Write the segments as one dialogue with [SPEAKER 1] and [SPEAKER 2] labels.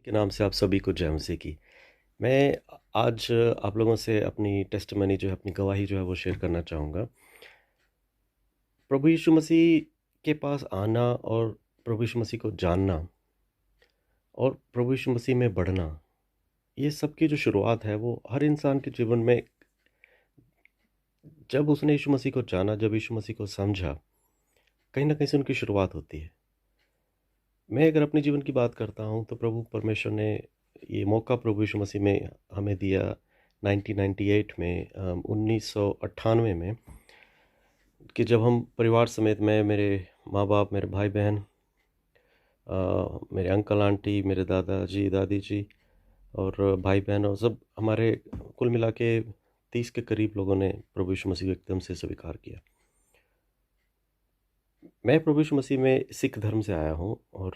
[SPEAKER 1] के नाम से आप सभी को जय मसीह की। मैं आज आप लोगों से अपनी टेस्टिमनी जो है, अपनी गवाही जो है वो शेयर करना चाहूँगा। प्रभु यीशु मसीह के पास आना और प्रभु यीशु मसीह को जानना और प्रभु यीशु मसीह में बढ़ना, ये सब की जो शुरुआत है वो हर इंसान के जीवन में जब उसने यीशु मसीह को जाना, जब यीशु मसीह को समझा, कहीं न कहीं से उनकी शुरुआत होती है। मैं अगर अपने जीवन की बात करता हूँ तो प्रभु परमेश्वर ने ये मौका प्रभु यीशु मसीह में हमें दिया 1998 में 1998 में कि जब हम परिवार समेत मेरे माँ-बाप, मेरे भाई-बहन, मेरे अंकल आंटी, मेरे दादाजी, दादी जी और भाई-बहन और सब हमारे कुल मिला के 30 के करीब लोगों ने प्रभु यीशु मसीह को एकदम से स्वीकार किया। मैं प्रभु यीशु मसीह में सिख धर्म से आया हूँ और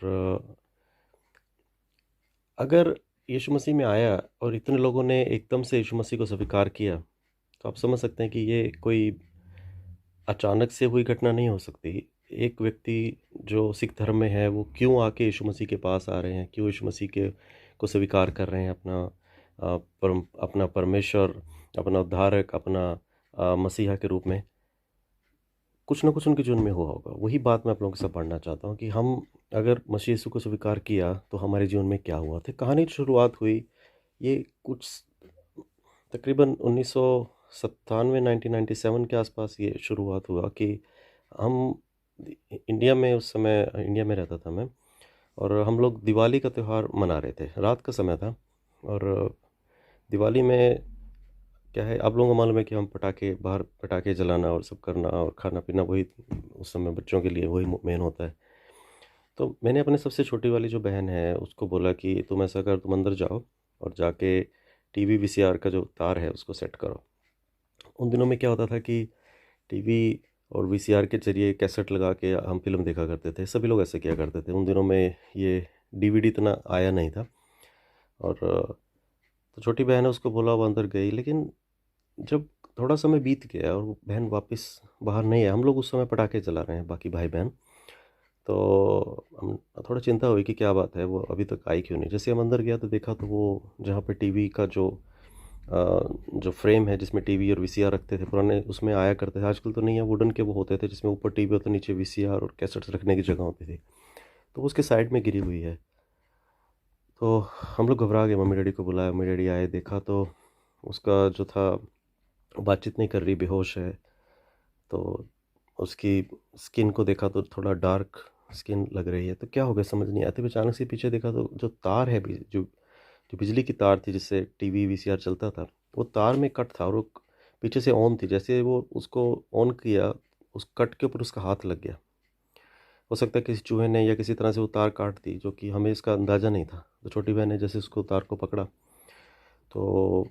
[SPEAKER 1] अगर यीशु मसीह में आया और इतने लोगों ने एकदम से यीशु मसीह को स्वीकार किया, तो आप समझ सकते हैं कि ये कोई अचानक से हुई घटना नहीं हो सकती। एक व्यक्ति जो सिख धर्म में है, वो क्यों आके यीशु मसीह के पास आ रहे हैं, क्यों यीशु मसीह के को स्वीकार कर रहे हैं अपना परमेश्वर, अपना उद्धारक, अपना मसीहा के रूप में, कुछ ना कुछ उनके जीवन में हुआ होगा। वही बात मैं आप लोगों के साथ पढ़ना चाहता हूँ कि हम अगर मसीह यीशु को स्वीकार किया, तो हमारे जीवन में क्या हुआ था। कहानी की शुरुआत हुई, ये कुछ तकरीबन 1997 1997 के आसपास ये शुरुआत हुआ कि हम इंडिया में, उस समय इंडिया में रहता था मैं, और हम लोग दिवाली का त्यौहार मना रहे थे। रात का समय था और दिवाली में क्या है, आप लोगों को मालूम है कि हम बाहर पटाखे जलाना और सब करना और खाना पीना, वही उस समय बच्चों के लिए वही मेन होता है। तो मैंने अपने सबसे छोटी वाली जो बहन है उसको बोला कि तुम ऐसा कर, तुम अंदर जाओ और जाके टीवी वीसीआर का जो तार है उसको सेट करो। उन दिनों में क्या होता था कि टीवी और वीसीआर के ज़रिए कैसेट लगा के हम फ़िल्म देखा करते थे। सभी लोग ऐसे किया करते थे। उन दिनों में ये डीवीडी इतना आया नहीं था और तो छोटी बहन है, उसको बोला, वो अंदर गई। लेकिन जब थोड़ा समय बीत गया और वो बहन वापस बाहर नहीं आया, हम लोग उस समय पटाखे जला रहे हैं बाकी भाई-बहन, तो हम थोड़ा चिंता हुई कि क्या बात है, वो अभी तक आई क्यों नहीं। जैसे हम अंदर गया तो देखा तो वो जहाँ पे टीवी का जो फ्रेम है जिसमें टीवी और वीसीआर रखते थे पुराने, उसमें आया करते थे। आजकल तो नहीं है, वुडन के वो होते थे जिसमें ऊपर टीवी होता, नीचे वीसीआर और कैसेट्स रखने की जगह होती थी। तो वो उसके साइड में गिरी हुई है। तो हम लोग घबरा गए, मम्मी डैडी को बुलाया, मम्मी डैडी आए, देखा तो उसका जो था, बातचीत नहीं कर रही, बेहोश है। तो उसकी स्किन को देखा तो थोड़ा डार्क स्किन लग रही है। तो क्या हो गया समझ नहीं आती। अचानक से पीछे देखा तो जो तार है, जो जो बिजली की तार थी जिससे टीवी वीसीआर चलता था, वो तार में कट था और वो पीछे से ऑन थी। जैसे वो उसको ऑन किया, उस कट के ऊपर उसका हाथ लग गया। हो सकता है किसी चूहे ने या किसी तरह से वो तार काट दी, जो कि हमें इसका अंदाज़ा नहीं था। तो छोटी बहन ने जैसे उसको तार को पकड़ा तो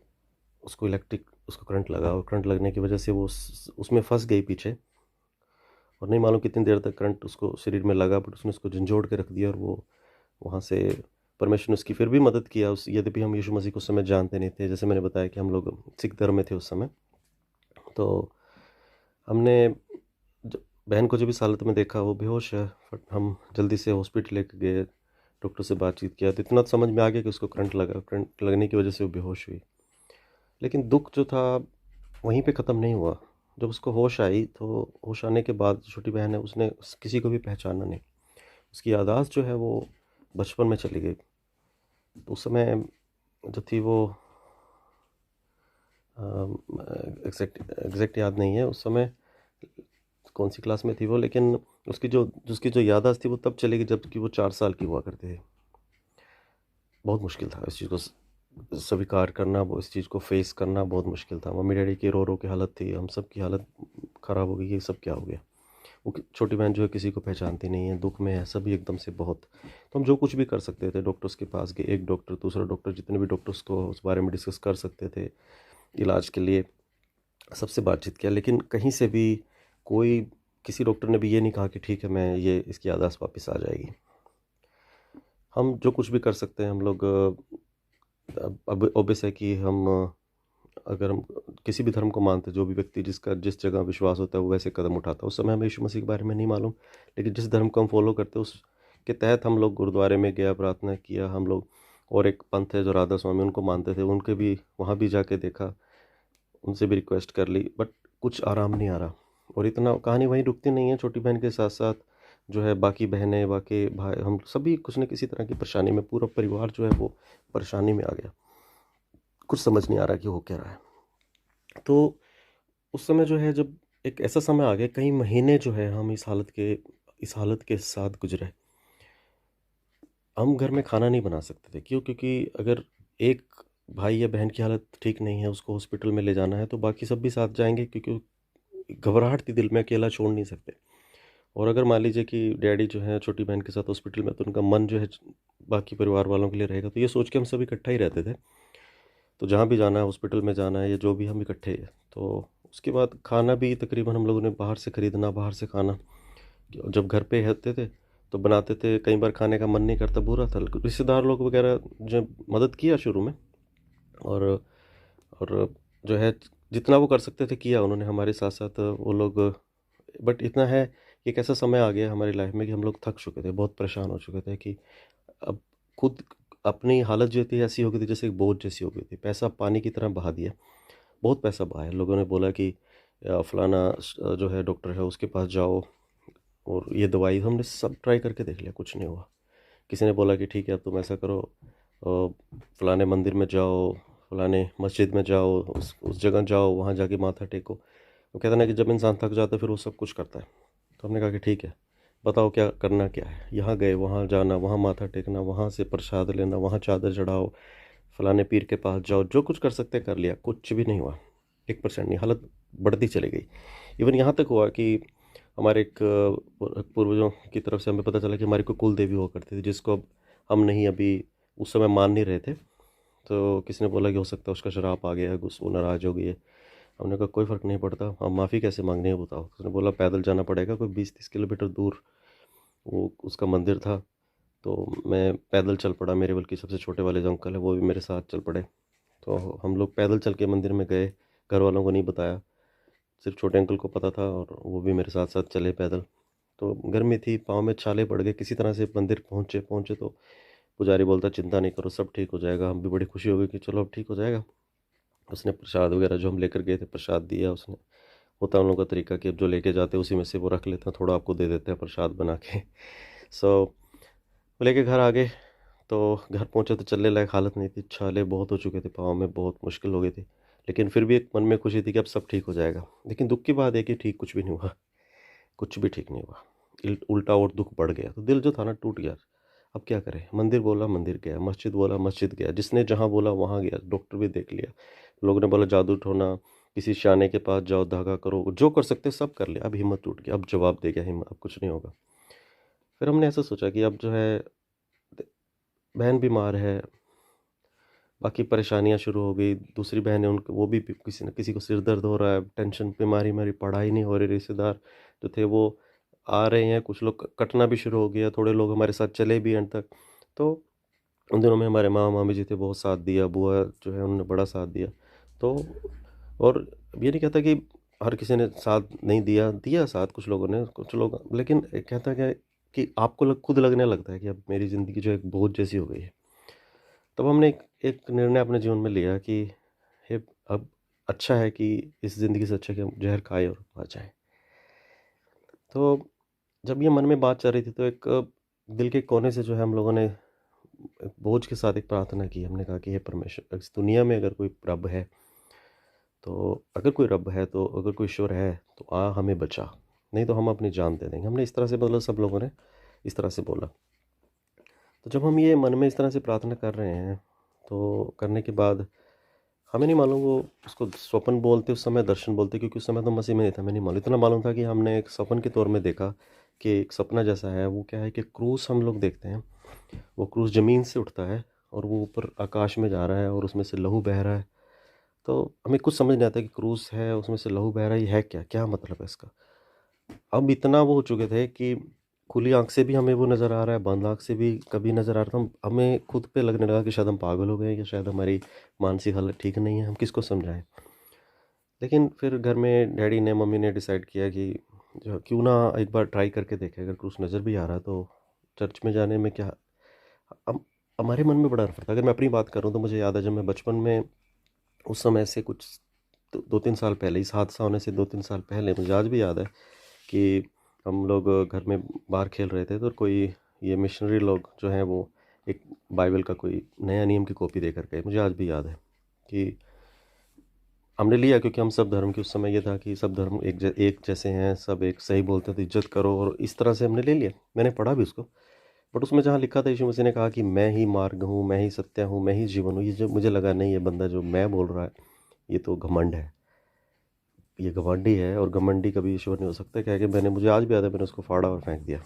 [SPEAKER 1] उसको करंट लगा और करंट लगने की वजह से वो उसमें फंस गई पीछे, और नहीं मालूम कितनी देर तक करंट उसको शरीर में लगा, बट उसने उसको झंझोड़ के रख दिया और वो वहाँ से परमेश्वर ने उसकी फिर भी मदद किया। उस यद्यपि हम यीशु मसीह को उस समय जानते नहीं थे, जैसे मैंने बताया कि हम लोग सिख धर्म में थे उस समय। तो हमने बहन को जब इस हालत में देखा, वो बेहोश है, बट हम जल्दी से हॉस्पिटल लेके गए, डॉक्टर से बातचीत किया तो इतना समझ में आ गया कि उसको करंट लगा, करंट लगने की वजह से वो बेहोश हुई। लेकिन दुख जो था वहीं पे ख़त्म नहीं हुआ। जब उसको होश आई तो होश आने के बाद छोटी बहन है, उसने किसी को भी पहचाना नहीं। उसकी याददाश्त जो है वो बचपन में चली गई। तो उस समय जो थी वो एग्जैक्ट याद नहीं है उस समय कौन सी क्लास में थी वो, लेकिन उसकी जो याददाश्त थी वो तब चली गई जबकि वो 4 साल की हुआ करती थी। बहुत मुश्किल था इस चीज़ को स्वीकार करना, वो इस चीज़ को फेस करना बहुत मुश्किल था। मम्मी डैडी की रो रो के हालत थी, हम सब की हालत ख़राब हो गई, ये सब क्या हो गया। वो छोटी बहन जो है किसी को पहचानती नहीं है, दुख में है, सभी एकदम से बहुत। तो हम जो कुछ भी कर सकते थे, डॉक्टर्स के पास गए, एक डॉक्टर, दूसरा डॉक्टर, जितने भी डॉक्टर्स को उस बारे में डिस्कस कर सकते थे इलाज के लिए, सबसे बातचीत किया। लेकिन कहीं से भी कोई किसी डॉक्टर ने भी ये नहीं कहा कि ठीक है, मैं ये इसकी याददाश्त वापस आ जाएगी। हम जो कुछ भी कर सकते हैं, हम लोग अब ऑब्वियस है कि अगर हम किसी भी धर्म को मानते, जो भी व्यक्ति जिसका जिस जगह विश्वास होता है वो वैसे कदम उठाता है। उस समय हमें यीशु मसीह के बारे में नहीं मालूम, लेकिन जिस धर्म को हम फॉलो करते हैं उसके तहत हम लोग गुरुद्वारे में गया, प्रार्थना किया, हम लोग और एक पंथ है जो राधा स्वामी, उनको मानते थे, उनके भी वहाँ भी जाके देखा, उनसे भी रिक्वेस्ट कर ली, बट कुछ आराम नहीं आ रहा। और इतना कहानी वहीं रुकती नहीं है, छोटी बहन के साथ साथ जो है बाकी बहनें, बाकी भाई, हम सभी कुछ न किसी तरह की परेशानी में, पूरा परिवार जो है वो परेशानी में आ गया। कुछ समझ नहीं आ रहा कि हो क्या रहा है। तो उस समय जो है, जब एक ऐसा समय आ गया, कई महीने जो है हम इस हालत के साथ गुजरे। हम घर में खाना नहीं बना सकते थे। क्यों? क्योंकि अगर एक भाई या बहन की हालत ठीक नहीं है, उसको हॉस्पिटल में ले जाना है, तो बाकी सब भी साथ जाएंगे, क्योंकि घबराहट थी दिल में, अकेला छोड़ नहीं सकते। और अगर मान लीजिए कि डैडी जो है छोटी बहन के साथ हॉस्पिटल में, तो उनका मन जो है बाकी परिवार वालों के लिए रहेगा। तो ये सोच के हम सब इकट्ठा ही रहते थे। तो जहाँ भी जाना है, हॉस्पिटल में जाना है या जो भी, हम इकट्ठे हैं। तो उसके बाद खाना भी तकरीबन हम लोगों ने बाहर से ख़रीदना, बाहर से खाना। जब घर पे रहते थे तो बनाते थे, कई बार खाने का मन नहीं करता, बुरा था। रिश्तेदार लोग वगैरह जो मदद किया शुरू में, और और जो है जितना वो कर सकते थे किया उन्होंने हमारे साथ साथ वो लोग। बट इतना है कि एक ऐसा समय आ गया हमारी लाइफ में कि हम लोग थक चुके थे, बहुत परेशान हो चुके थे, कि अब खुद अपनी हालत जो थी ऐसी हो गई थी जैसे एक बोझ जैसी हो गई थी। पैसा पानी की तरह बहा दिया, बहुत पैसा बहाया। लोगों ने बोला कि फलाना जो है डॉक्टर है, उसके पास जाओ, और ये दवाई, हमने सब ट्राई करके देख लिया, कुछ नहीं हुआ। किसी ने बोला कि ठीक है, अब तुम ऐसा करो, फलाने मंदिर में जाओ, फलाने मस्जिद में जाओ, उस जगह जाओ, वहाँ जाके माथा टेको। वो कहता ना कि जब इंसान थक जाता है फिर वो सब कुछ करता है। तो हमने कहा कि ठीक है, बताओ क्या करना क्या है। यहाँ गए, वहाँ जाना, वहाँ माथा टेकना, वहाँ से प्रसाद लेना, वहाँ चादर चढ़ाओ, फलाने पीर के पास जाओ, जो कुछ कर सकते कर लिया, कुछ भी नहीं हुआ। 1% नहीं, हालत बढ़ती चली गई। इवन यहाँ तक हुआ कि हमारे एक पूर्वजों की तरफ से हमें पता चला कि हमारी कोई कुल देवी हुआ करती थी, जिसको अब हम नहीं, अभी उस समय मान नहीं रहे थे। तो किसी ने बोला कि हो सकता है उसका शराब आ गया है, वो नाराज हो गई है। हमने कहा कोई फ़र्क नहीं पड़ता, हम माफ़ी कैसे मांगनी है बताओ। उसने बोला पैदल जाना पड़ेगा, कोई 20-30 किलोमीटर दूर वो उसका मंदिर था। तो मैं पैदल चल पड़ा, मेरे बल्कि सबसे छोटे वाले जो अंकल है वो भी मेरे साथ चल पड़े। तो हम लोग पैदल चल के मंदिर में गए, घर वालों को नहीं बताया, सिर्फ छोटे अंकल को पता था, और वो भी मेरे साथ साथ चले पैदल। तो गर्मी थी, पाँव में छाले पड़ गए, किसी तरह से मंदिर पहुँचे पहुँचे। तो पुजारी बोलता चिंता नहीं करो, सब ठीक हो जाएगा। हम भी बड़ी खुशी हो गई कि चलो अब ठीक हो जाएगा। उसने प्रसाद वगैरह जो हम लेकर गए थे, प्रसाद दिया उसने। होता है उन लोगों का तरीका कि अब जो लेके जाते हैं उसी में से वो रख लेते हैं, थोड़ा आपको दे देते हैं प्रसाद बना के। सो वो लेके घर आ गए। तो घर पहुंचे तो चलने लायक हालत नहीं थी, छाले बहुत हो चुके थे पाँव में, बहुत मुश्किल हो गई थी। लेकिन फिर भी एक मन में खुशी थी कि अब सब ठीक हो जाएगा। लेकिन दुख की बात है कि ठीक कुछ भी नहीं हुआ, कुछ भी ठीक नहीं हुआ। उल्टा और दुख बढ़ गया। तो दिल जो था ना टूट गया। अब क्या करें? मंदिर बोला मंदिर गया, मस्जिद बोला मस्जिद गया, जिसने जहाँ बोला वहाँ गया, डॉक्टर भी देख लिया। लोगों ने बोला जादू टोना, किसी शाने के पास जाओ, धागा करो, जो कर सकते सब कर लिया। अब हिम्मत टूट गई, अब जवाब दे गया हिम्मत, अब कुछ नहीं होगा। फिर हमने ऐसा सोचा कि अब जो है बहन बीमार है, बाकी परेशानियां शुरू हो गई। दूसरी बहन है, उनको वो भी किसी न किसी को सिर दर्द हो रहा है, टेंशन बीमारी, मेरी पढ़ाई नहीं हो रही। रिश्तेदार जो थे वो आ रहे हैं, कुछ लोग कटना भी शुरू हो गया, थोड़े लोग हमारे साथ चले भी एंड तक। तो उन दिनों में हमारे मामा मामी जी थे, बहुत साथ दिया, बुआ जो है उन्होंने बड़ा साथ दिया। तो और ये नहीं कहता कि हर किसी ने साथ नहीं दिया, दिया साथ कुछ लोगों ने, कुछ लोग। लेकिन कहता क्या है कि आपको खुद लगने लगता है कि अब मेरी ज़िंदगी जो है एक बोझ जैसी हो गई है। तब हमने एक निर्णय अपने जीवन में लिया कि हे, अब अच्छा है कि इस ज़िंदगी से अच्छा है कि हम जहर खाएं और मर जाएं। तो जब ये मन में बात चल रही थी, तो एक दिल के कोने से जो है हम लोगों ने एक बोझ के साथ एक प्रार्थना की। हमने कहा कि हे परमेश्वर, इस दुनिया में अगर कोई रब है, तो अगर कोई रब है, तो अगर कोई ईश्वर है, तो आ हमें बचा, नहीं तो हम अपनी जान दे देंगे। हमने इस तरह से, मतलब सब लोगों ने इस तरह से बोला। तो जब हम ये मन में इस तरह से प्रार्थना कर रहे हैं, तो करने के बाद हमें नहीं मालूम, वो उसको स्वप्न बोलते उस समय, दर्शन बोलते, क्योंकि उस समय तो मसीह में नहीं था, हमें नहीं मालूम। इतना मालूम था कि हमने एक सपन के तौर में देखा कि एक सपना जैसा है। वो क्या है कि क्रूस हम लोग देखते हैं, वो क्रूस ज़मीन से उठता है और वो ऊपर आकाश में जा रहा है, और उसमें से लहू बह रहा है। तो हमें कुछ समझ नहीं आता कि क्रूस है, उसमें से लहू बह रहा है, ये है क्या, क्या मतलब है इसका। अब इतना वो हो चुके थे कि खुली आँख से भी हमें वो नज़र आ रहा है, बंद आँख से भी कभी नज़र आ रहा था। हमें खुद पे लगने लगा कि शायद हम पागल हो गए हैं, या शायद हमारी मानसिक हालत ठीक नहीं है, हम किसको समझाएं। लेकिन फिर घर में डैडी ने, मम्मी ने डिसाइड किया कि जो क्यों ना एक बार ट्राई करके देखें, अगर कुछ नज़र भी आ रहा है तो चर्च में जाने में क्या। अब हमारे मन में बड़ा डर था। अगर मैं अपनी बात करूँ तो मुझे याद है जब मैं बचपन में, उस समय से कुछ 2-3 साल पहले, इस हादसा होने से 2-3 साल पहले, मुझे आज भी याद है कि हम लोग घर में बाहर खेल रहे थे तो कोई ये मिशनरी लोग जो हैं वो एक बाइबल का कोई नया नियम की कॉपी दे कर गए। मुझे आज भी याद है कि हमने लिया, क्योंकि हम सब धर्म के, उस समय ये था कि सब धर्म एक जैसे हैं, सब एक सही बोलते हैं तो इज्जत करो, और इस तरह से हमने ले लिया। मैंने पढ़ा भी उसको, बट उसमें जहाँ लिखा था, यीशु मसीह ने कहा कि मैं ही मार्ग हूँ, मैं ही सत्य हूँ, मैं ही जीवन हूँ, ये जो मुझे लगा नहीं, ये बंदा जो मैं बोल रहा है ये तो घमंड है, ये घमंडी है, और घमंडी कभी ईश्वर नहीं हो सकता। क्या है कि मुझे आज भी याद है, मैंने उसको फाड़ा और फेंक दिया।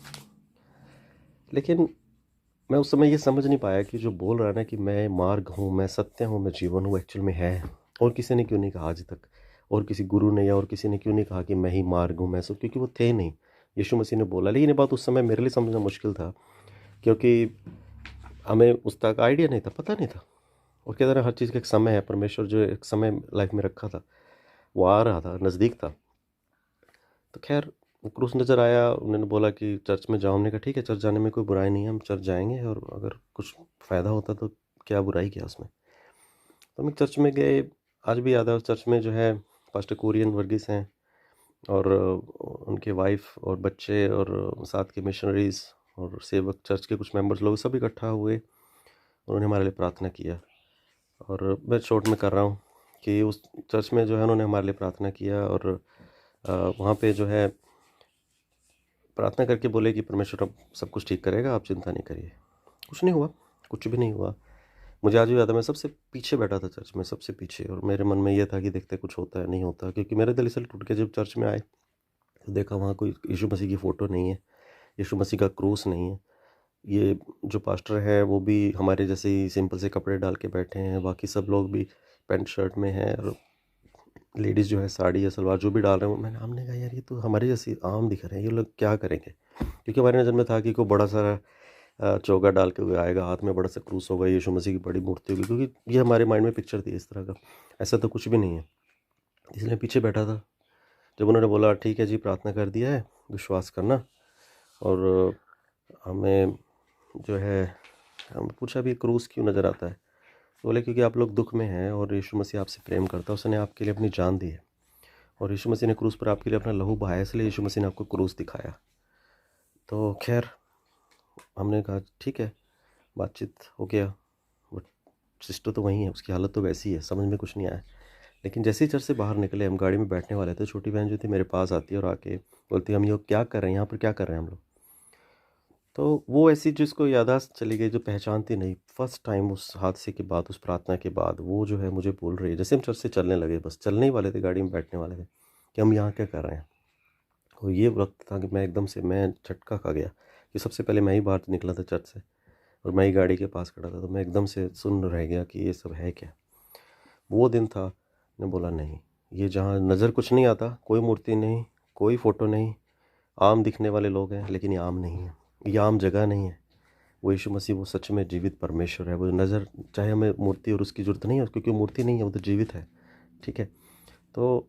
[SPEAKER 1] लेकिन मैं उस समय ये समझ नहीं पाया कि जो बोल रहा है ना कि मैं मार्ग हूँ, मैं सत्य हूँ, मैं जीवन हूँ, एक्चुअल में है। और किसी ने क्यों नहीं कहा आज तक, और किसी गुरु ने या और किसी ने क्यों नहीं कहा कि मैं ही मार्ग हूँ, मैं सब, क्योंकि वो थे नहीं। यीशु मसीह ने बोला, लेकिन ये बात उस समय मेरे लिए समझना मुश्किल था, क्योंकि हमें उस तक आइडिया नहीं था, पता नहीं था। और कहते हैं हर चीज़ का एक समय है, परमेश्वर जो एक समय लाइफ में रखा था वो आ रहा था, नज़दीक था। तो खैर, वो क्रूस नज़र आया, उन्होंने बोला कि चर्च में जाओ। हमने कहा ठीक है, चर्च जाने में कोई बुराई नहीं है, हम चर्च जाएंगे, और अगर कुछ फ़ायदा होता तो क्या बुराई किया उसमें। तो हम एक चर्च में गए। आज भी याद है, उस चर्च में जो है पास्टर कोरियन वर्गीस हैं, और उनके वाइफ और बच्चे, और साथ के मिशनरीज़ और सेवक, चर्च के कुछ मेंबर्स, लोग सब इकट्ठा हुए। उन्होंने हमारे लिए प्रार्थना किया। और मैं शॉर्ट में कर रहा हूँ कि उस चर्च में जो है उन्होंने हमारे लिए प्रार्थना किया, और वहाँ पे जो है प्रार्थना करके बोले कि परमेश्वर अब सब कुछ ठीक करेगा, आप चिंता नहीं करिए। कुछ नहीं हुआ, कुछ भी नहीं हुआ। मुझे आज भी याद है, मैं सबसे पीछे बैठा था चर्च में, सबसे पीछे, और मेरे मन में ये था कि देखते कुछ होता है नहीं होता, क्योंकि मेरे दिल इसलिए टूट के जब चर्च में आए तो देखा वहाँ कोई यीशु मसीह की फ़ोटो नहीं है, यीशु मसीह का क्रूस नहीं है। ये जो पास्टर है वो भी हमारे जैसे ही सिंपल से कपड़े डाल के बैठे हैं, बाकी सब लोग भी पैंट शर्ट में हैं, और लेडीज़ जो है साड़ी या सलवार जो भी डाल रहे हैं। मैंने हमने कहा यार ये तो हमारे जैसे आम दिख रहे हैं, ये लोग क्या करेंगे। क्योंकि हमारी नज़र में था कि कोई बड़ा सारा चोगा डाल के कोई आएगा, हाथ में बड़ा सा क्रूस होगा, यीशु मसीह की बड़ी मूर्ति होगी, क्योंकि ये हमारे माइंड में पिक्चर थी इस तरह का। ऐसा तो कुछ भी नहीं है, इसलिए पीछे बैठा था। जब उन्होंने बोला ठीक है जी, प्रार्थना कर दिया है, विश्वास करना, और हमें जो है, हम पूछा भी क्रूस क्यों नज़र आता है, तो बोले क्योंकि आप लोग दुख में हैं और यीशु मसीह आपसे प्रेम करता है, उसने आपके लिए अपनी जान दी है, और यीशु मसीह ने क्रूस पर आपके लिए अपना लहू बहाया, इसलिए यीशु मसीह ने आपको क्रूस दिखाया। तो खैर, हमने कहा ठीक है, बातचीत हो गया। बट सिस्टर तो वही है, उसकी हालत तो वैसी है, समझ में कुछ नहीं आया। लेकिन जैसे ही चर्च से बाहर निकले, हम गाड़ी में बैठने वाले थे, छोटी बहन जो थी मेरे पास आती है और आके बोलती है हम ये क्या कर रहे हैं यहाँ पर, क्या कर रहे हैं हम लोग। तो वो ऐसी जिसको याददाश्त चली गई, जो पहचानती नहीं, फर्स्ट टाइम उस हादसे के बाद, उस प्रार्थना के बाद, वो जो है मुझे बोल रही है, जैसे हम चर्च से चलने लगे, बस चलने ही वाले थे, गाड़ी में बैठने वाले थे, कि हम यहाँ क्या कर रहे हैं। और ये वक्त था कि मैं एकदम से, मैं झटका खा गया, कि सबसे पहले मैं ही बाहर निकला था चर्च से, और मैं ही गाड़ी के पास खड़ा था, तो मैं एकदम से सुन रह गया कि ये सब है क्या। वो दिन था, मैं बोला नहीं, ये जहाँ नज़र कुछ नहीं आता, कोई मूर्ति नहीं, कोई फ़ोटो नहीं, आम दिखने वाले लोग हैं, लेकिन ये आम नहीं है, ये आम जगह नहीं है। वो यीशु मसीह, वो सच में जीवित परमेश्वर है। वो नज़र, चाहे हमें मूर्ति और उसकी ज़रूरत नहीं है, क्योंकि मूर्ति नहीं है, वो तो जीवित है। ठीक है। तो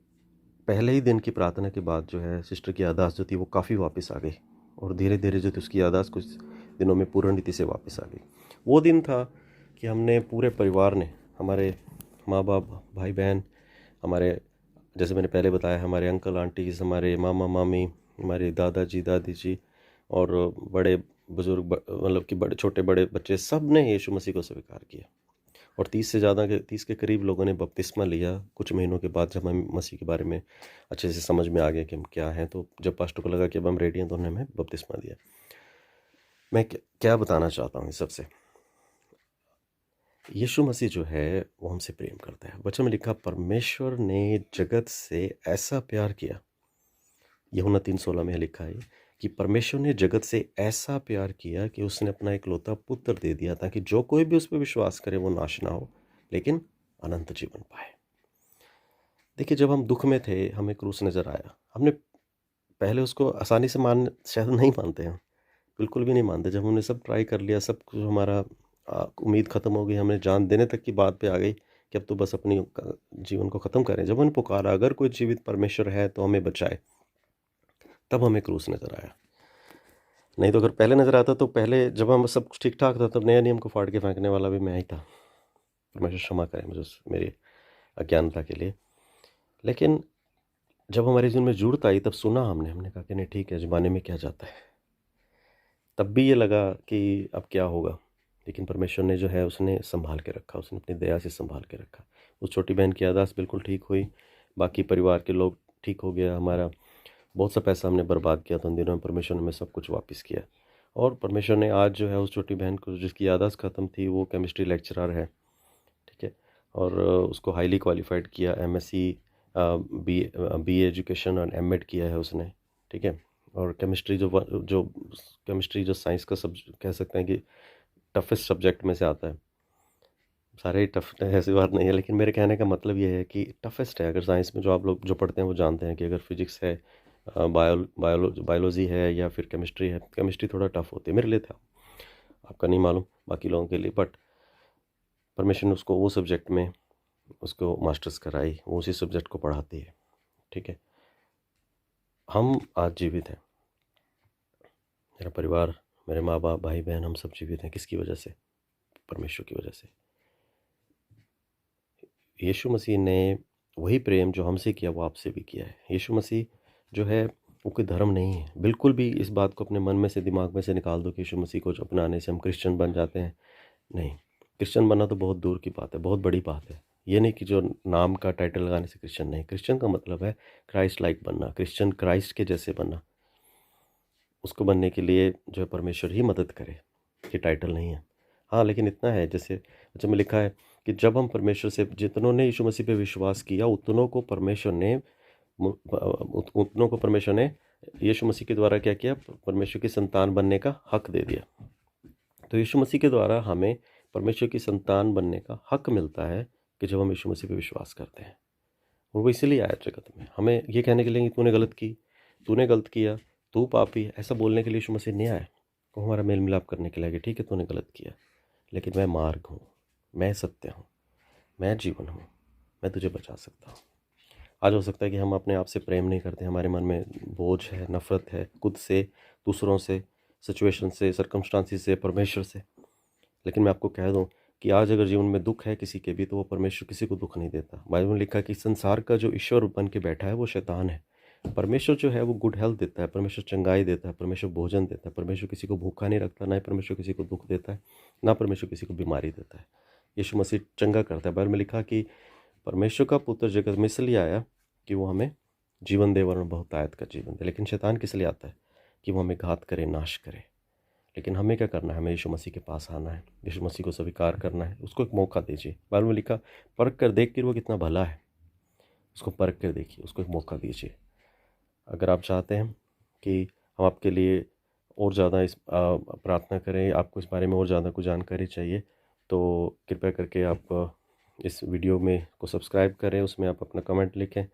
[SPEAKER 1] पहले ही दिन की प्रार्थना के बाद जो है सिस्टर की याददाश्त जो थी वो काफ़ी वापस आ गई, और धीरे धीरे जो थी उसकी याददाश्त कुछ दिनों में पूर्ण रीति से वापस आ गई। वो दिन था कि हमने पूरे परिवार ने, हमारे माँ बाप, भाई बहन, हमारे, जैसे मैंने पहले बताया, हमारे अंकल आंटीज़, हमारे मामा मामी, हमारे दादाजी दादी जी, और बड़े बुज़ुर्ग, मतलब कि बड़े छोटे बड़े बच्चे, सब ने यीशु मसीह को स्वीकार किया। और 30 के करीब लोगों ने बपतिस्मा लिया कुछ महीनों के बाद, जब हमें मसीह के बारे में अच्छे से समझ में आ गया कि हम क्या हैं। तो जब पास्टर को लगा कि अब हम रेडी हैं, तो उन्होंने हमें बपतिस्मा दिया। मैं क्या बताना चाहता हूँ इस सबसे, यीशु मसीह जो है वो हमसे प्रेम करता है। वचन में लिखा, परमेश्वर ने जगत से ऐसा प्यार किया, यूहन्ना 3:16 में लिखा है कि परमेश्वर ने जगत से ऐसा प्यार किया कि उसने अपना इकलौता पुत्र दे दिया, ताकि जो कोई भी उस पर विश्वास करे वो नाश ना हो, लेकिन अनंत जीवन पाए। देखिए, जब हम दुख में थे, हमें क्रूस नज़र आया, हमने पहले उसको आसानी से शायद नहीं मानते हैं, बिल्कुल भी नहीं मानते। जब हमने सब ट्राई कर लिया, सब कुछ, हमारा उम्मीद ख़त्म हो गई, हमने जान देने तक की बात पे आ गई कि अब तो बस अपनी जीवन को ख़त्म करें। जब हमने पुकारा, अगर कोई जीवित परमेश्वर है तो हमें बचाए, तब हमें क्रूस नज़र आया। नहीं तो अगर पहले नज़र आता तो पहले जब हम सब कुछ ठीक-ठाक था तब नया नियम को फाड़ के फेंकने वाला भी मैं ही था। परमेश्वर क्षमा करें मुझे उस मेरी अज्ञानता के लिए। लेकिन जब हमारे जीवन में ज़रूरत आई तब सुना हमने कहा कि नहीं ठीक है, ज़माने में क्या जाता है। तब भी ये लगा कि अब क्या होगा? लेकिन परमेश्वर ने जो है उसने सँभाल के रखा, उसने अपनी दया से सँभाल के रखा। उस छोटी बहन की याददाश्त बिल्कुल ठीक हुई, बाकी परिवार के लोग ठीक हो गया, हमारा बहुत सा पैसा हमने बर्बाद किया था उन दिनों में, परमेश्वर ने हमें सब कुछ वापस किया। और परमेश्वर ने आज जो है उस छोटी बहन को जिसकी याददाश्त ख़त्म थी वो केमिस्ट्री लेक्चरर है, ठीक है? और उसको हाईली क्वालिफ़ाइड किया, एमएससी बीए एजुकेशन और एमएड किया है उसने, ठीक है? और केमिस्ट्री जो साइंस का कह सकते हैं कि टफेस्ट सब्जेक्ट में से आता है। सारे ही टफ है ऐसी बात नहीं है, लेकिन मेरे कहने का मतलब ये है कि टफेस्ट है। अगर साइंस में जो आप लोग जो पढ़ते हैं वो जानते हैं कि अगर फिजिक्स है, बायोलॉजी है या फिर केमिस्ट्री है, केमिस्ट्री थोड़ा टफ होती है, मेरे लिए था, आपका नहीं मालूम बाकी लोगों के लिए। बट परमेश्वर ने उसको वो सब्जेक्ट में उसको मास्टर्स कराई, वो उसी सब्जेक्ट को पढ़ाती है, ठीक है? हम आज जीवित हैं, मेरा परिवार, मेरे माँ बाप, भाई बहन, हम सब जीवित हैं। किसकी वजह से? परमेश्वर की वजह से। यीशु मसीह ने वही प्रेम जो हमसे किया वो आपसे भी किया है। यीशु मसीह जो है वो कोई धर्म नहीं है। बिल्कुल भी इस बात को अपने मन में से, दिमाग में से निकाल दो कि यीशु मसीह को अपनाने से हम क्रिश्चियन बन जाते हैं। नहीं, क्रिश्चियन बनना तो बहुत दूर की बात है, बहुत बड़ी बात है। ये नहीं कि जो नाम का टाइटल लगाने से क्रिश्चियन नहीं। क्रिश्चियन का मतलब है क्राइस्ट लाइक बनना, क्रिश्चियन क्राइस्ट के जैसे बनना। उसको बनने के लिए जो है परमेश्वर ही मदद करे, ये टाइटल नहीं है। हाँ, लेकिन इतना है जैसे अच्छा में लिखा है कि जब हम परमेश्वर से, जितनों ने यीशु मसीह पे विश्वास किया उतनों को परमेश्वर ने यीशु मसीह के द्वारा क्या किया? परमेश्वर की संतान बनने का हक दे दिया। तो यीशु मसीह के द्वारा हमें परमेश्वर की संतान बनने का हक मिलता है कि जब हम यीशु मसीह पे विश्वास करते हैं। और वो इसीलिए आया जगत में, हमें ये कहने के लिए कि तूने गलत की, तूने गलत किया, तू पापी है, ऐसा बोलने के लिए यीशु मसीह नहीं आया। वो हमारा मेल मिलाप करने के लिए कि ठीक है तूने गलत किया, लेकिन मैं मार्ग हूँ, मैं सत्य हूँ, मैं जीवन हूँ, मैं तुझे बचा सकता हूँ। आज हो सकता है कि हम अपने आप से प्रेम नहीं करते, हमारे मन में बोझ है, नफ़रत है, खुद से, दूसरों से, सिचुएशन से, सरकमस्टांसिस से, परमेश्वर से। लेकिन मैं आपको कह दूं कि आज अगर जीवन में दुख है किसी के भी तो वो परमेश्वर किसी को दुख नहीं देता। बाइबल में लिखा है कि संसार का जो ईश्वर बन के बैठा है वो शैतान है। परमेश्वर जो है वो गुड हेल्थ देता है, परमेश्वर चंगाई देता है, परमेश्वर भोजन देता है, परमेश्वर किसी को भूखा नहीं रखता, ना ही परमेश्वर किसी को दुख देता है, ना परमेश्वर किसी को बीमारी देता है। यीशु मसीह चंगा करता है। बाइबल में लिखा कि परमेश्वर का पुत्र जगत में इसलिए आया कि वो हमें जीवन दे वरन बहुतायत का जीवन दे। लेकिन शैतान किस लिए आता है? कि वो हमें घात करे, नाश करे। लेकिन हमें क्या करना है? हमें यीशु मसीह के पास आना है, यीशु मसीह को स्वीकार करना है, उसको एक मौका दीजिए। बाइबल में लिखा, परख कर देख कर वो कितना भला है, उसको परख कर देखिए, उसको एक मौका दीजिए। अगर आप चाहते हैं कि हम आपके लिए और ज़्यादा प्रार्थना करें, आपको इस बारे में और ज़्यादा कुछ जानकारी चाहिए, तो कृपया करके आप इस वीडियो में को सब्सक्राइब करें, उसमें आप अपना कमेंट लिखें।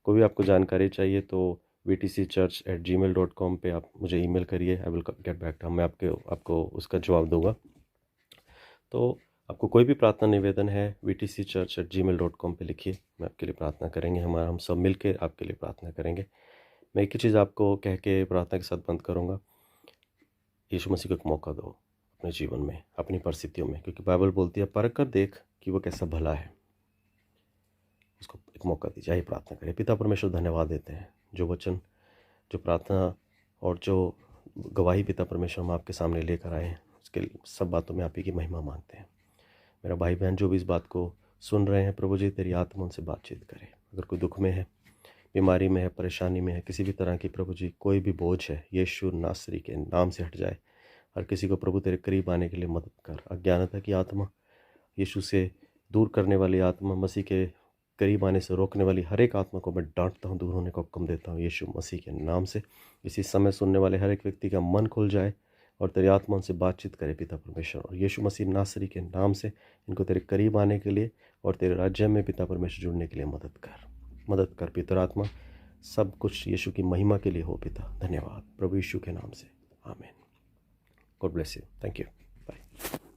[SPEAKER 1] कोई भी आपको जानकारी चाहिए तो vtcchurch@gmail.com पे आप मुझे ईमेल करिए, I will get back to, मैं आपको उसका जवाब दूंगा। तो आपको कोई भी प्रार्थना निवेदन है vtcchurch@gmail.com पे लिखिए, मैं आपके लिए प्रार्थना करेंगे, हम सब मिल के आपके लिए प्रार्थना करेंगे। मैं एक ही चीज़ आपको कह के प्रार्थना के साथ बंद करूँगा। यीशु मसीह को एक मौका दो अपने जीवन में, अपनी परिस्थितियों में, क्योंकि बाइबल बोलती है परख कर देख कि वो कैसा भला है। उसको एक मौका दीजिए। आइए प्रार्थना करें। पिता परमेश्वर, धन्यवाद देते हैं जो वचन, जो प्रार्थना और जो गवाही पिता परमेश्वर हम आपके सामने लेकर आए हैं, उसके सब बातों में आप ही की महिमा मानते हैं। मेरा भाई बहन जो भी इस बात को सुन रहे हैं, प्रभु जी तेरी आत्मा उनसे बातचीत करे। अगर कोई दुख में है, बीमारी में है, परेशानी में है, किसी भी तरह की प्रभु जी कोई भी बोझ है, यीशु नासरी के नाम से हट जाए। हर किसी को प्रभु तेरे करीब आने के लिए मदद कर। अज्ञानता की आत्मा, यीशु से दूर करने वाली आत्मा, मसीह के करीब आने से रोकने वाली हर एक आत्मा को मैं डांटता हूँ, दूर होने का हुक्म देता हूँ यीशु मसीह के नाम से। इसी समय सुनने वाले हर एक व्यक्ति का मन खुल जाए और तेरे आत्मा उनसे बातचीत करे पिता परमेश्वर, और यीशु मसीह नासरी के नाम से इनको तेरे करीब आने के लिए और तेरे राज्य में पिता परमेश्वर जुड़ने के लिए मदद कर पिता आत्मा। सब कुछ यीशु की महिमा के लिए हो पिता। धन्यवाद प्रभु यीशु के नाम से, आमीन। God bless you. Thank you. Bye.